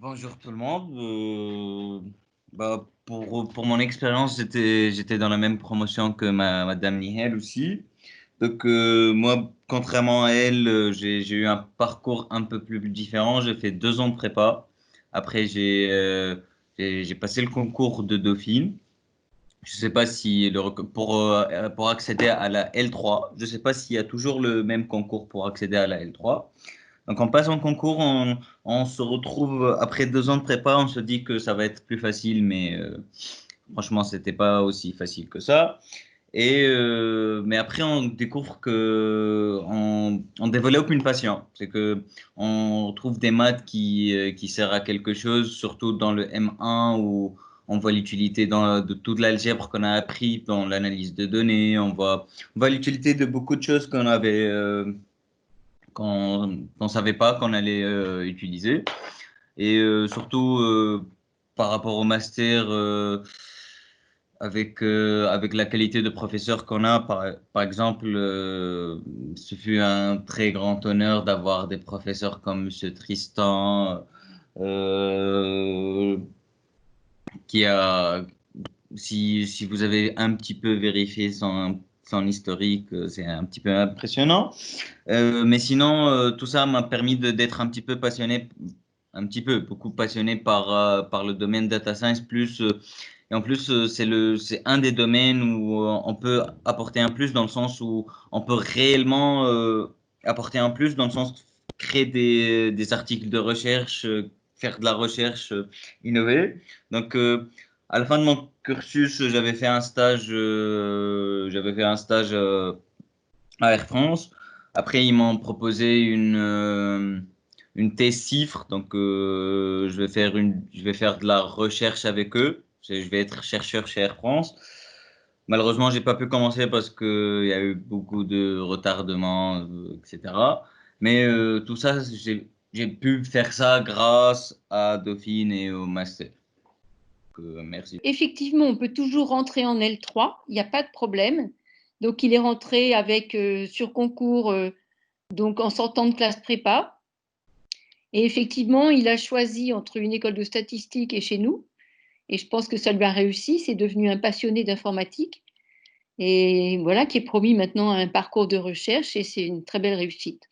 Bonjour tout le monde. Pour mon expérience, j'étais dans la même promotion que Madame Nihel aussi. Donc moi, contrairement à elle, j'ai eu un parcours un peu plus différent. J'ai fait 2 ans de prépa. Après, j'ai passé le concours de Dauphine. Je sais pas si pour accéder à la L3, je sais pas s'il y a toujours le même concours pour accéder à la L3. Donc on passe en concours, on se retrouve après 2 ans de prépa, on se dit que ça va être plus facile, mais franchement c'était pas aussi facile que ça. Mais après on découvre que on développe une passion, c'est que on trouve des maths qui servent à quelque chose, surtout dans le M1 où on voit l'utilité de toute l'algèbre qu'on a appris dans l'analyse de données, on voit l'utilité de beaucoup de choses qu'on savait pas qu'on allait utiliser. Et surtout par rapport au master, avec la qualité de professeur qu'on a, par exemple, ce fut un très grand honneur d'avoir des professeurs comme Monsieur Tristan, euh, qui a, si vous avez un petit peu vérifié son historique, c'est un petit peu impressionnant. Mais sinon, tout ça m'a permis d'être un petit peu passionné, beaucoup passionné par le domaine data science plus. Et en plus, c'est un des domaines où on peut apporter un plus dans le sens où on peut réellement apporter un plus dans le sens créer des articles de recherche, faire de la recherche, innover. Donc, à la fin de mon cursus, j'avais fait un stage à Air France. Après, ils m'ont proposé une thèse CIFRE, donc je vais faire de la recherche avec eux. Je vais être chercheur chez Air France. Malheureusement, j'ai pas pu commencer parce que il y a eu beaucoup de retardements, etc. Mais tout ça, j'ai pu faire ça grâce à Dauphine et au master. Donc, merci. Effectivement, on peut toujours rentrer en L3, il n'y a pas de problème. Donc, il est rentré avec sur concours, donc en sortant de classe prépa. Et effectivement, il a choisi entre une école de statistique et chez nous. Et je pense que ça lui a réussi. C'est devenu un passionné d'informatique. Et voilà, qui est promis maintenant à un parcours de recherche. Et c'est une très belle réussite.